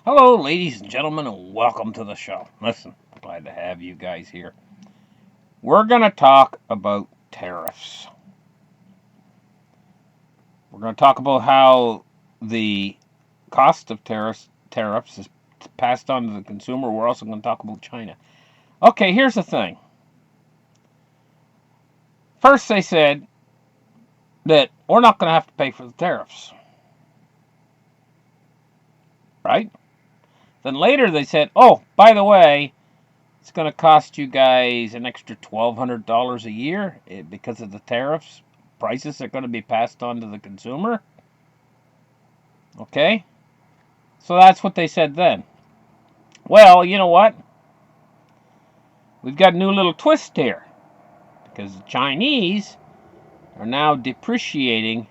Hello, ladies and gentlemen, and welcome to the show. Listen, glad to have you guys here. We're going to talk about tariffs. We're going to talk about how the cost of tariffs is passed on to the consumer. We're also going to talk about China. Okay, here's the thing. First, they said that we're not going to have to pay for the tariffs, right? Then later they said, oh, by the way, it's going to cost you guys an extra $1,200 a year because of the tariffs. Prices are going to be passed on to the consumer. Okay? So that's what they said then. Well, you know what? We've got a new little twist here. Because the Chinese are now depreciating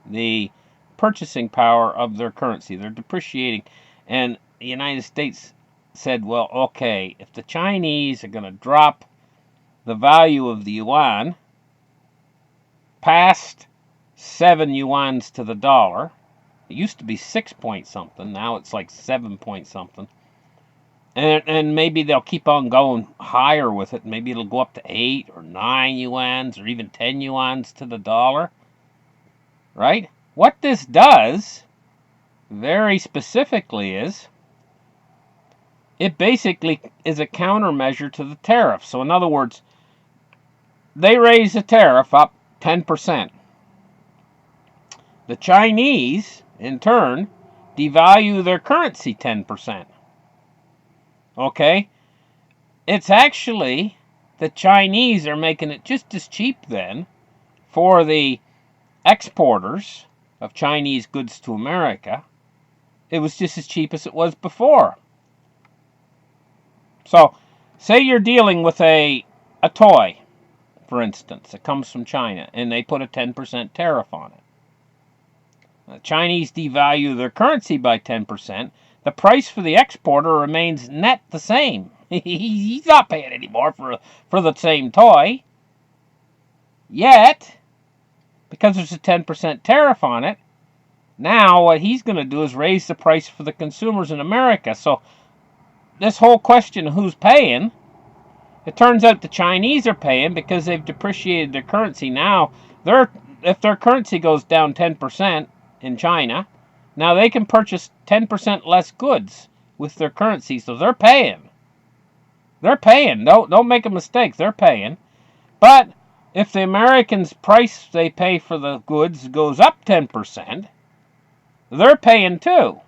the purchasing power of their currency. They're depreciating. And the United States said, well, okay, if the Chinese are going to drop the value of the yuan past 7 yuans to the dollar, it used to be 6 point something, now it's like 7 point something. And maybe they'll keep on going higher with it. Maybe it'll go up to 8 or 9 yuans or even 10 yuans to the dollar. Right? What this does, very specifically, is it basically is a countermeasure to the tariff. So in other words, they raise the tariff up 10%. The Chinese, in turn, devalue their currency 10%. Okay? It's actually the Chinese are making it just as cheap then for the exporters of Chinese goods to America. It was just as cheap as it was before. So, say you're dealing with a toy, for instance, that comes from China, and they put a 10% tariff on it. The Chinese devalue their currency by 10%. The price for the exporter remains net the same. He's not paying anymore for the same toy. Yet, because there's a 10% tariff on it, now what he's going to do is raise the price for the consumers in America. So, this whole question of who's paying, it turns out the Chinese are paying because they've depreciated their currency. Now, if their currency goes down 10% in China, now they can purchase 10% less goods with their currency, so they're paying. They're paying. Don't make a mistake. They're paying. But if the Americans' price they pay for the goods goes up 10%, they're paying too.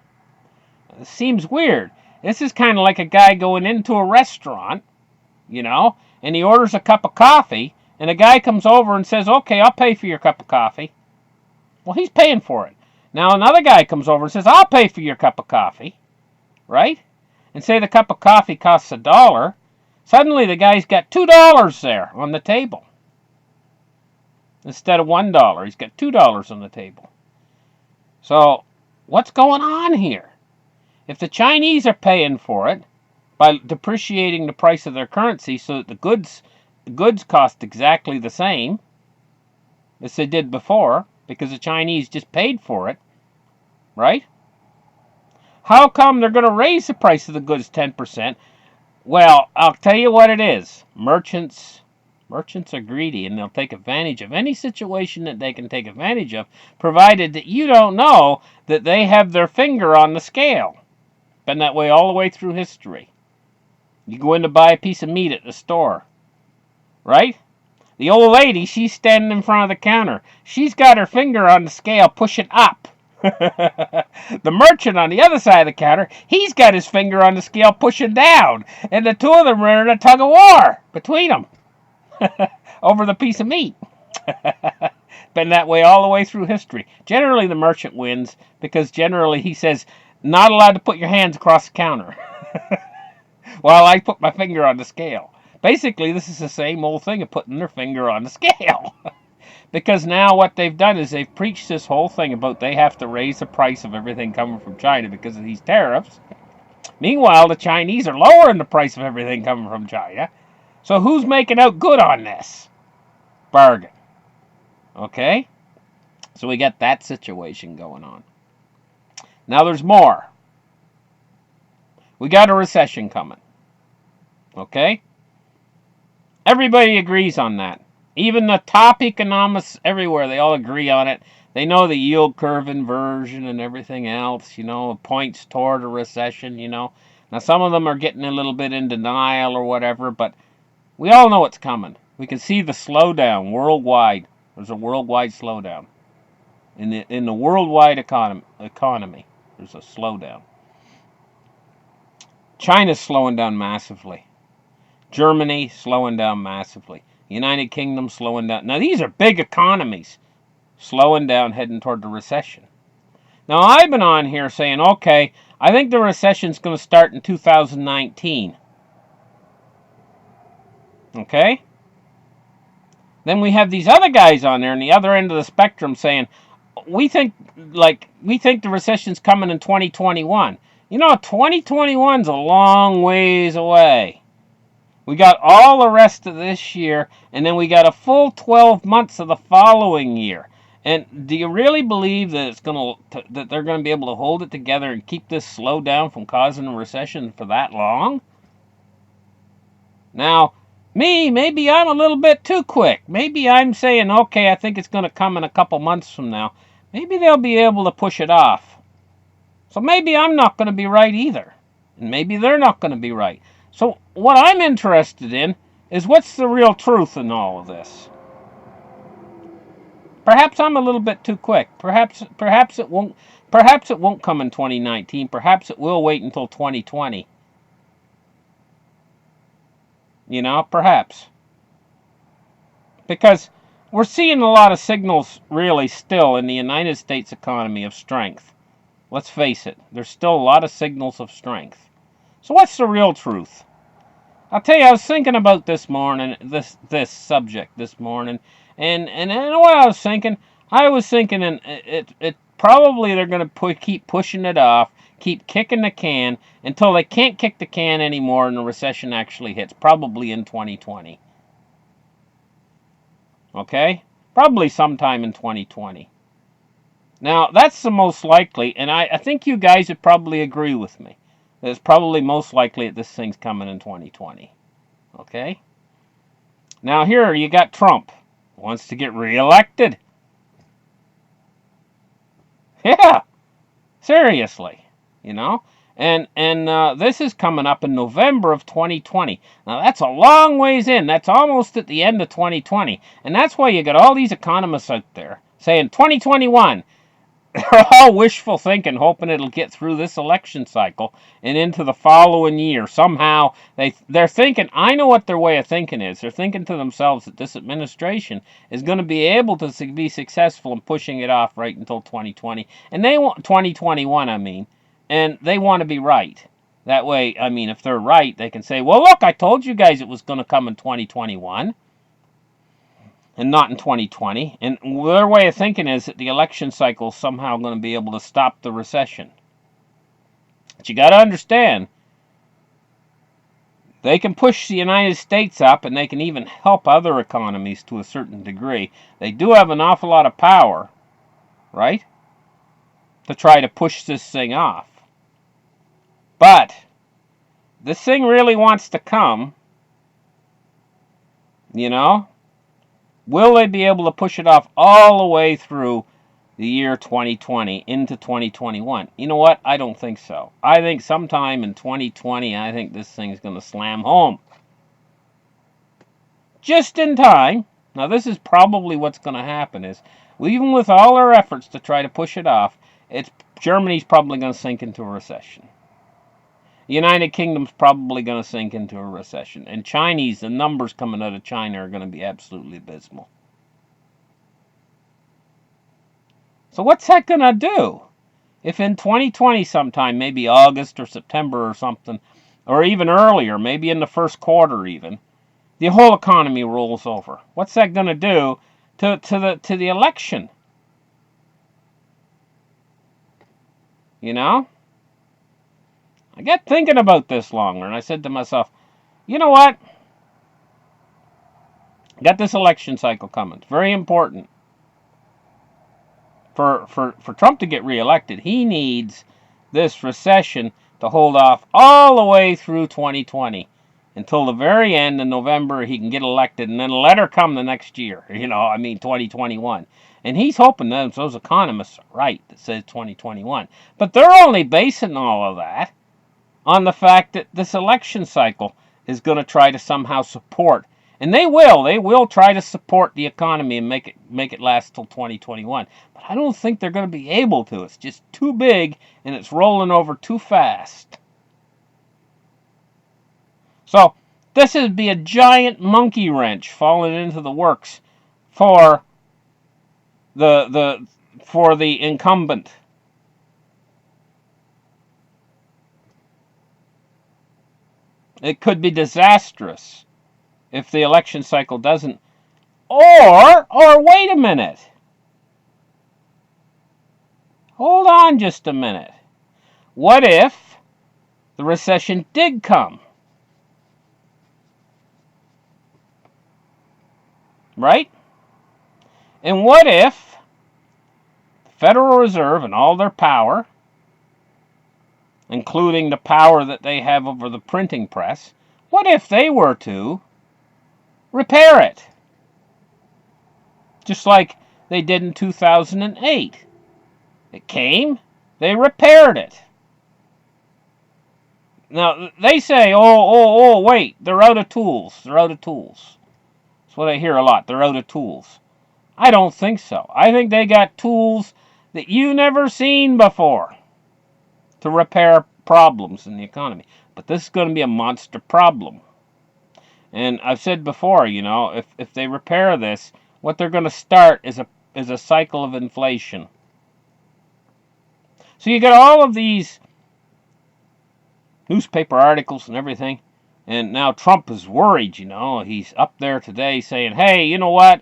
It seems weird. This is kind of like a guy going into a restaurant, and he orders a cup of coffee, and a guy comes over and says, okay, I'll pay for your cup of coffee. Well, he's paying for it. Now another guy comes over and says, I'll pay for your cup of coffee, right? And say the cup of coffee costs $1. Suddenly the guy's got $2 there on the table. Instead of $1, he's got $2 on the table. So, what's going on here? If the Chinese are paying for it by depreciating the price of their currency so that the goods cost exactly the same as they did before, because the Chinese just paid for it, right? How come they're going to raise the price of the goods 10%? Well, I'll tell you what it is. Merchants are greedy, and they'll take advantage of any situation that they can take advantage of, provided that you don't know that they have their finger on the scale. Been that way all the way through history. You go in to buy a piece of meat at the store, right? The old lady, she's standing in front of the counter. She's got her finger on the scale pushing up. The merchant on the other side of the counter, he's got his finger on the scale pushing down. And the two of them are in a tug of war between them over the piece of meat. Been that way all the way through history. Generally, the merchant wins because generally he says, not allowed to put your hands across the counter while I put my finger on the scale. Basically, this is the same old thing of putting their finger on the scale. Because now what they've done is they've preached this whole thing about they have to raise the price of everything coming from China because of these tariffs. Meanwhile, the Chinese are lowering the price of everything coming from China. So who's making out good on this? Bargain. Okay? So we got that situation going on. Now there's more. We got a recession coming. Okay? Everybody agrees on that. Even the top economists everywhere, they all agree on it. They know the yield curve inversion and everything else, points toward a recession, Now, some of them are getting a little bit in denial or whatever, but we all know it's coming. We can see the slowdown worldwide. There's a worldwide slowdown. In the worldwide economy, there's a slowdown. China's slowing down massively. Germany slowing down massively. United Kingdom slowing down. Now, these are big economies slowing down, heading toward the recession. Now, I've been on here saying, okay, I think the recession's going to start in 2019. Okay? Then we have these other guys on there on the other end of the spectrum saying, we think the recession's coming in 2021. 2021's a long ways away. We got all the rest of this year, and then we got a full 12 months of the following year. And do you really believe that that they're going to be able to hold it together and keep this slowdown from causing a recession for that long? Now, maybe I'm a little bit too quick. Maybe I'm saying, okay, I think it's going to come in a couple months from now. Maybe they'll be able to push it off. So maybe I'm not going to be right either. And maybe they're not going to be right. So what I'm interested in is what's the real truth in all of this. Perhaps I'm a little bit too quick. Perhaps it won't come in 2019. Perhaps it will wait until 2020. Perhaps. Because we're seeing a lot of signals really still in the United States economy of strength. Let's face it, there's still a lot of signals of strength. So what's the real truth? I'll tell you, I was thinking about this subject this morning, and you know what I was thinking? I was thinking, and it probably they're going to keep pushing it off, keep kicking the can until they can't kick the can anymore, and the recession actually hits, probably in 2020. Okay, probably sometime in 2020. Now that's the most likely, and I think you guys would probably agree with me. It's probably most likely that this thing's coming in 2020. Okay? Now here you got Trump. Wants to get reelected. Yeah. Seriously. And this is coming up in November of 2020. Now that's a long ways in. That's almost at the end of 2020. And that's why you got all these economists out there saying 2021. They're all wishful thinking, hoping it'll get through this election cycle and into the following year. Somehow, they're thinking, I know what their way of thinking is. They're thinking to themselves that this administration is going to be able to be successful in pushing it off right until 2020. And they want 2021, and they want to be right. That way, if they're right, they can say, well, look, I told you guys it was going to come in 2021. And not in 2020. And their way of thinking is that the election cycle is somehow going to be able to stop the recession. But you got to understand, they can push the United States up, and they can even help other economies to a certain degree. They do have an awful lot of power, right, to try to push this thing off. But this thing really wants to come, Will they be able to push it off all the way through the year 2020 into 2021? You know what? I don't think so. I think sometime in 2020, I think this thing's going to slam home. Just in time. Now, this is probably what's going to happen is, even with all our efforts to try to push it off, Germany's probably going to sink into a recession. The United Kingdom's probably going to sink into a recession. And the numbers coming out of China are going to be absolutely abysmal. So what's that going to do? If in 2020 sometime, maybe August or September or something, or even earlier, maybe in the first quarter even, the whole economy rolls over. What's that going to do to the election? I got thinking about this longer, and I said to myself, you know what? Got this election cycle coming. It's very important. For Trump to get reelected, he needs this recession to hold off all the way through 2020 until the very end in November he can get elected, and then let her come the next year, 2021. And he's hoping that those economists are right that says 2021. But they're only basing all of that on the fact that this election cycle is going to try to somehow support, and they will try to support the economy and make it last till 2021. But I don't think they're going to be able to. It's just too big, and it's rolling over too fast. So this would be a giant monkey wrench falling into the works for the incumbent. It could be disastrous if the election cycle doesn't. Or wait a minute. Hold on just a minute. What if the recession did come? Right? And what if the Federal Reserve and all their power, including the power that they have over the printing press, what if they were to repair it? Just like they did in 2008. It came, they repaired it. Now, they say, wait, they're out of tools. They're out of tools. That's what I hear a lot. They're out of tools. I don't think so. I think they got tools that you never seen before to repair problems in the economy. But this is going to be a monster problem. And I've said before, if they repair this, what they're going to start is a cycle of inflation. So you got all of these newspaper articles and everything, and now Trump is worried, He's up there today saying, hey, you know what?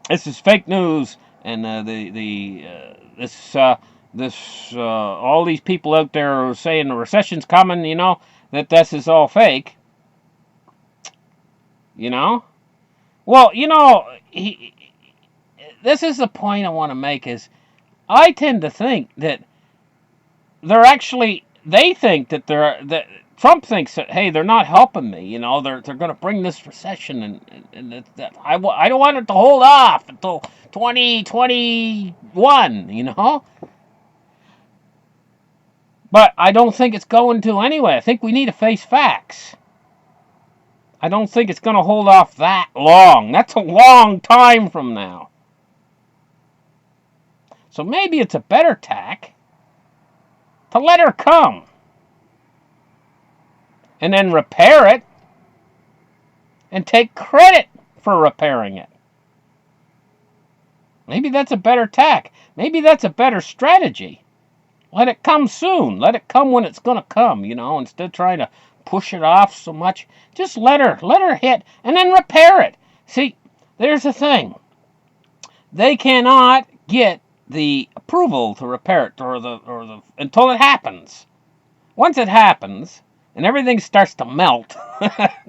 This is fake news, and all these people out there are saying the recession's coming, that this is all fake. Well, this is the point I want to make is I tend to think that they think that Trump thinks that, hey, they're not helping me, they're going to bring this recession, and I don't want it to hold off until 2021, But I don't think it's going to anyway. I think we need to face facts. I don't think it's going to hold off that long. That's a long time from now. So maybe it's a better tack to let her come and then repair it and take credit for repairing it. Maybe that's a better tack. Maybe that's a better strategy. Let it come soon. Let it come when it's going to come, instead of trying to push it off so much. Just let her hit and then repair it. See, there's the thing. They cannot get the approval to repair it or until it happens. Once it happens and everything starts to melt,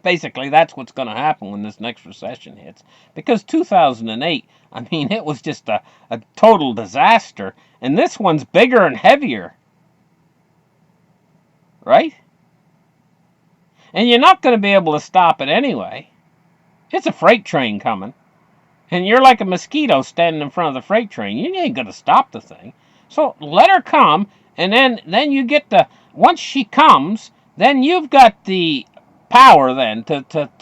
basically that's what's going to happen when this next recession hits. Because 2008, it was just a total disaster, and this one's bigger and heavier. Right? And you're not going to be able to stop it anyway. It's a freight train coming. And you're like a mosquito standing in front of the freight train. You ain't going to stop the thing. So let her come, and then you get once she comes, then you've got the power then to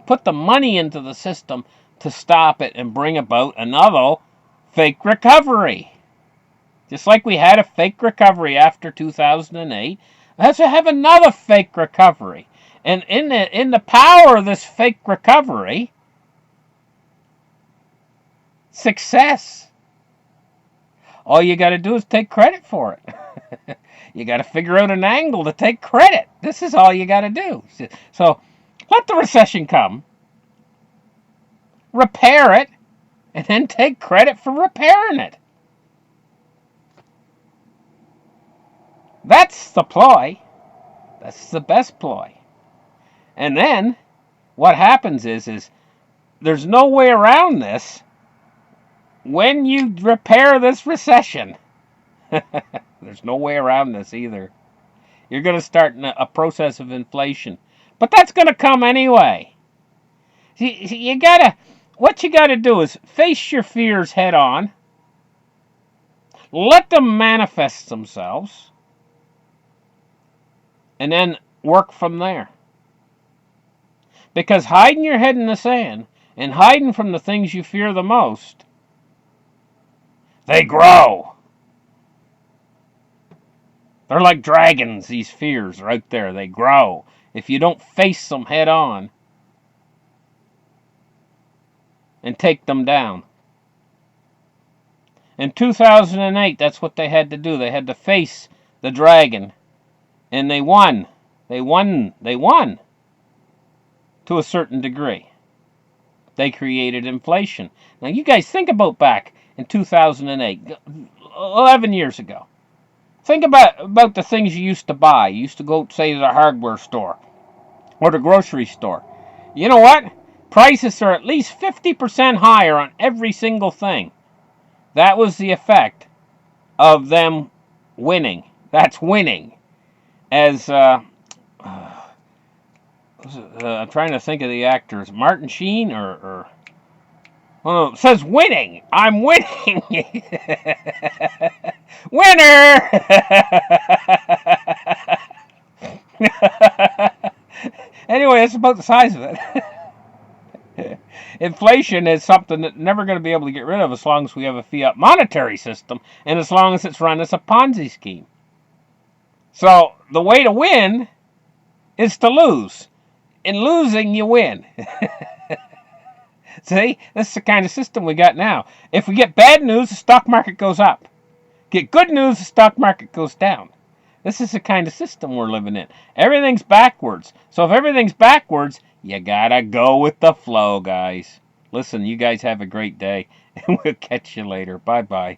put the money into the system to stop it and bring about another fake recovery. Just like we had a fake recovery after 2008, let's have another fake recovery. And in the power of this fake recovery, success. All you got to do is take credit for it. You got to figure out an angle to take credit. This is all you got to do. So let the recession come, repair it, and then take credit for repairing it. That's the ploy. That's the best ploy. And then what happens is there's no way around this when you repair this recession. There's no way around this either. You're going to start a process of inflation. But that's going to come anyway. What you gotta do is face your fears head on. Let them manifest themselves. And then work from there. Because hiding your head in the sand and hiding from the things you fear the most, they grow. They're like dragons, these fears are out there. They grow. If you don't face them head on and take them down. In 2008, that's what they had to do. They had to face the dragon. And they won. They won to a certain degree. They created inflation. Now, you guys think about back in 2008, 11 years ago. Think about the things you used to buy. You used to go, say, to the hardware store or the grocery store. You know what? Prices are at least 50% higher on every single thing. That was the effect of them winning. That's winning. As I'm trying to think of the actors, Martin Sheen or oh, it says winning. I'm winning. Winner. Anyway, that's about the size of it. Inflation is something that's never going to be able to get rid of as long as we have a fiat monetary system and as long as it's run as a Ponzi scheme. So the way to win is to lose. In losing, you win. See, that's the kind of system we got now. If we get bad news, the stock market goes up. Get good news, the stock market goes down. This is the kind of system we're living in. Everything's backwards. So if everything's backwards, you gotta go with the flow, guys. Listen, you guys have a great day, and we'll catch you later. Bye-bye.